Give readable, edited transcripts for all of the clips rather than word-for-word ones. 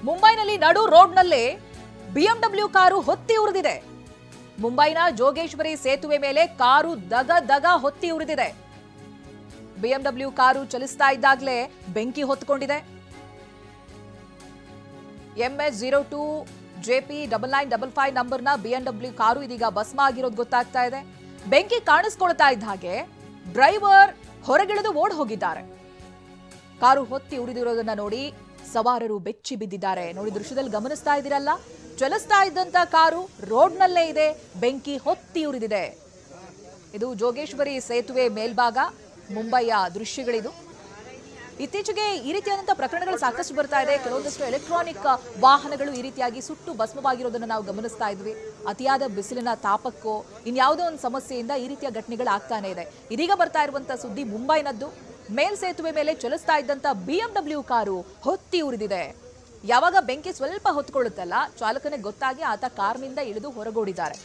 ಮುಂಬೈನಲ್ಲಿ ನಡು ರೋಡ್ನಲ್ಲೇ BMW car ಹೊತ್ತಿ ಉರಿದಿದೆ. ಮುಂಬೈನ ಜೋಗೇಶ್ವರಿ ಸೇತುವೆ ಮೇಲೆ ಕಾರು ದಗ ದಗ ಹೊತ್ತಿ ಉರಿದಿದೆ. ಬಿಎಂಡಬ್ಲ್ಯೂ ಕಾರು ಚಲಿಸ್ತಾ ಇದ್ದಾಗಲೇ ಬೆಂಕಿ ಹೊತ್ತುಕೊಂಡಿದೆ. MS02 JP 9955 ನಂಬರ್ನ ಬಿಎಂಡಬ್ಲ್ಯೂ ಕಾರು ಇದೀಗ ಭಸ್ಮ ಆಗಿರೋದು ಗೊತ್ತಾಗ್ತಾ ಇದೆ. ಬೆಂಕಿ ಕಾಣಿಸ್ಕೊಳ್ತಾ ಇದ್ದ ಹಾಗೆ ಡ್ರೈವರ್ ಹೊರಗಿಳಿದು ಓಡ್ ಹೋಗಿದ್ದಾರೆ. ಕಾರು ಹೊತ್ತಿ ಉರಿದಿರೋದನ್ನ ನೋಡಿ ಸವಾರರು ಬೆಚ್ಚಿ ಬಿದ್ದಿದ್ದಾರೆ. ನೋಡಿ ದೃಶ್ಯದಲ್ಲಿ ಗಮನಿಸ್ತಾ ಇದ್ದೀರಲ್ಲ, ಚಲಿಸ್ತಾ ಇದ್ದಂತ ಕಾರು ರೋಡ್ನಲ್ಲೇ ಇದೆ, ಬೆಂಕಿ ಹೊತ್ತಿ ಉರಿದಿದೆ. ಇದು ಜೋಗೇಶ್ವರಿ ಸೇತುವೆ ಮೇಲ್ಭಾಗ, ಮುಂಬೈಯ ದೃಶ್ಯಗಳಿದು. ಇತ್ತೀಚೆಗೆ ಈ ರೀತಿಯಾದಂತಹ ಪ್ರಕರಣಗಳು ಸಾಕಷ್ಟು ಬರ್ತಾ ಇದೆ. ಕೆಲವೊಂದಷ್ಟು ಎಲೆಕ್ಟ್ರಾನಿಕ್ ವಾಹನಗಳು ಈ ರೀತಿಯಾಗಿ ಸುಟ್ಟು ಭಸ್ಮವಾಗಿರೋದನ್ನು ನಾವು ಗಮನಿಸ್ತಾ ಇದ್ವಿ. ಅತಿಯಾದ ಬಿಸಿಲಿನ ತಾಪಕ್ಕೋ ಇನ್ಯಾವುದೋ ಒಂದು ಸಮಸ್ಯೆಯಿಂದ ಈ ರೀತಿಯ ಘಟನೆಗಳು ಆಗ್ತಾನೆ ಇದೆ. ಇದೀಗ ಬರ್ತಾ ಇರುವಂತಹ ಸುದ್ದಿ ಮುಂಬೈನದ್ದು. ಮೇಲ್ ಸೇತುವೆ ಮೇಲೆ ಚಲಿಸ್ತಾ ಇದ್ದಂತ ಬಿಎಂಡಬ್ಲ್ಯೂ ಕಾರು ಹೊತ್ತಿ ಉರಿದಿದೆ. ಯಾವಾಗ ಬೆಂಕಿ ಸ್ವಲ್ಪ ಹೊತ್ಕೊಳ್ಳುತ್ತಲ್ಲ, ಚಾಲಕನಿಗೆ ಗೊತ್ತಾಗಿ ಆತ ಕಾರ್ನಿಂದ ಇಳಿದು ಹೊರಗೋಡಿದ್ದಾರೆ.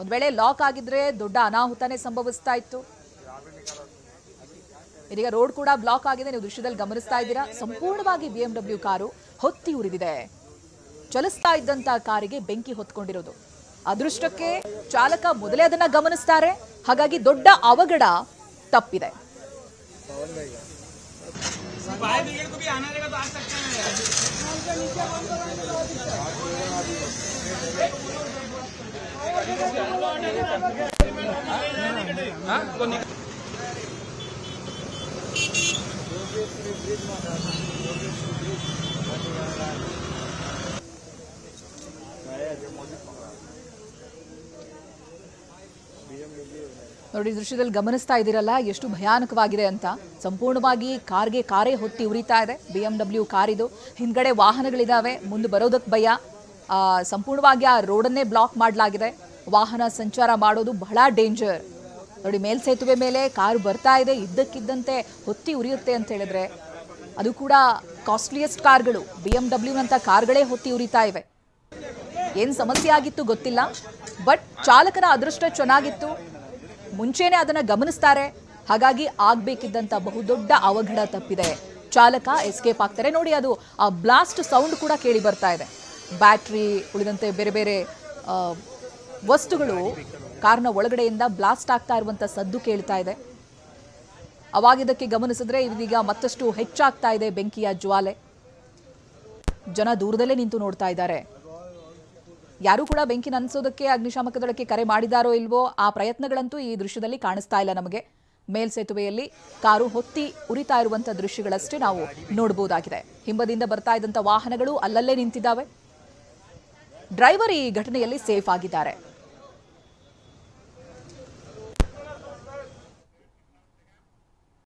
ಒಂದ್ ವೇಳೆ ಲಾಕ್ ಆಗಿದ್ರೆ ದೊಡ್ಡ ಅನಾಹುತನೇ ಸಂಭವಿಸ್ತಾ ಇತ್ತು. ಇದೀಗ ರೋಡ್ ಕೂಡ ಬ್ಲಾಕ್ ಆಗಿದೆ, ನೀವು ದೃಶ್ಯದಲ್ಲಿ ಗಮನಿಸ್ತಾ ಇದ್ದೀರಾ. ಸಂಪೂರ್ಣವಾಗಿ ಬಿಎಂಡಬ್ಲ್ಯೂ ಕಾರು ಹೊತ್ತಿ ಉರಿದಿದೆ. ಚಲಿಸ್ತಾ ಇದ್ದಂತ ಕಾರಿಗೆ ಬೆಂಕಿ ಹೊತ್ಕೊಂಡಿರೋದು. ಅದೃಷ್ಟಕ್ಕೆ ಚಾಲಕ ಮೊದಲೇ ಅದನ್ನ ಗಮನಿಸ್ತಾರೆ, ಹಾಗಾಗಿ ದೊಡ್ಡ ಅವಘಡ ತಪ್ಪಿದೆ. ನೋಡಿ ದೃಶ್ಯದಲ್ಲಿ ಗಮನಿಸ್ತಾ ಇದ್ದೀರಲ್ಲ ಎಷ್ಟು ಭಯಾನಕವಾಗಿದೆ ಅಂತ. ಸಂಪೂರ್ಣವಾಗಿ ಕಾರೇ ಹೊತ್ತಿ ಉರಿತಾ ಇದೆ. ಬಿಎಂಡಬ್ಲ್ಯೂ ಕಾರ್ ಇದು. ಹಿಂದ್ಗಡೆ ವಾಹನಗಳಿದಾವೆ, ಮುಂದೆ ಬರೋದಕ್ಕೆ ಭಯ. ಸಂಪೂರ್ಣವಾಗಿ ಆ ರೋಡನ್ನೇ ಬ್ಲಾಕ್ ಮಾಡಲಾಗಿದೆ. ವಾಹನ ಸಂಚಾರ ಮಾಡೋದು ಬಹಳ ಡೇಂಜರ್. ನೋಡಿ ಮೇಲ್ ಸೇತುವೆ ಮೇಲೆ ಕಾರು ಬರ್ತಾ ಇದೆ, ಇದ್ದಕ್ಕಿದ್ದಂತೆ ಹೊತ್ತಿ ಉರಿಯುತ್ತೆ ಅಂತ ಹೇಳಿದ್ರೆ ಅದು ಕೂಡ ಕಾಸ್ಟ್ಲಿಯೆಸ್ಟ್ ಕಾರ್ಗಳು. ಬಿಎಂಡಬ್ಲ್ಯೂನಂತ ಕಾರ್ಗಳೇ ಹೊತ್ತಿ ಉರಿತಾ ಇವೆ. ಏನು ಸಮಸ್ಯೆ ಆಗಿತ್ತು ಗೊತ್ತಿಲ್ಲ, ಬಟ್ ಚಾಲಕನ ಅದೃಷ್ಟ ಚೆನ್ನಾಗಿತ್ತು. ಮುಂಚೆನೆ ಅದನ್ನ ಗಮನಿಸ್ತಾರೆ, ಹಾಗಾಗಿ ಆಗ್ಬೇಕಿದ್ದಂತ ಬಹುದೊಡ್ಡ ಅವಘಡ ತಪ್ಪಿದೆ. ಚಾಲಕ ಎಸ್ಕೇಪ್ ಆಗ್ತಾರೆ. ನೋಡಿ ಅದು ಆ ಬ್ಲಾಸ್ಟ್ ಸೌಂಡ್ ಕೂಡ ಕೇಳಿ ಬರ್ತಾ ಇದೆ. ಬ್ಯಾಟ್ರಿ ಉಳಿದಂತೆ ಬೇರೆ ಬೇರೆ ವಸ್ತುಗಳು ಕಾರ್ನ ಒಳಗಡೆಯಿಂದ ಬ್ಲಾಸ್ಟ್ ಆಗ್ತಾ ಇರುವಂತ ಸದ್ದು ಕೇಳ್ತಾ ಇದೆ. ಅವಾಗಿದ್ದಕ್ಕೆ ಗಮನಿಸಿದ್ರೆ ಇದೀಗ ಮತ್ತಷ್ಟು ಹೆಚ್ಚಾಗ್ತಾ ಇದೆ ಬೆಂಕಿಯ ಜ್ವಾಲೆ. ಜನ ದೂರದಲ್ಲೇ ನಿಂತು ನೋಡ್ತಾ ಇದ್ದಾರೆ. ಯಾರು ಕೂಡ ಬೆಂಕಿ ನಂದಿಸೋದಕ್ಕೆ ಅಗ್ನಿಶಾಮಕ ದಳಕ್ಕೆ ಕರೆ ಮಾಡಿದಾರೋ ಇಲ್ವೋ ಆ ಪ್ರಯತ್ನಗಳಂತೂ ಈ ದೃಶ್ಯದಲ್ಲಿ ಕಾಣಿಸ್ತಾ ಇಲ್ಲ ನಮಗೆ. ಮೇಲ್ ಸೇತುವೆಯಲ್ಲಿ ಕಾರು ಹೊತ್ತಿ ಉರಿತಾ ಇರುವಂತ ದೃಶ್ಯಗಳಷ್ಟೇ ನಾವು ನೋಡಬಹುದಾಗಿದೆ. ಹಿಂಬದಿಯಿಂದ ಬರ್ತಾ ಇದ್ದಂತ ವಾಹನಗಳು ಅಲ್ಲಲ್ಲೇ ನಿಂತಿದ್ದಾವೆ. ಡ್ರೈವರ್ ಈ ಘಟನೆಯಲ್ಲಿ ಸೇಫ್ ಆಗಿದ್ದಾರೆ.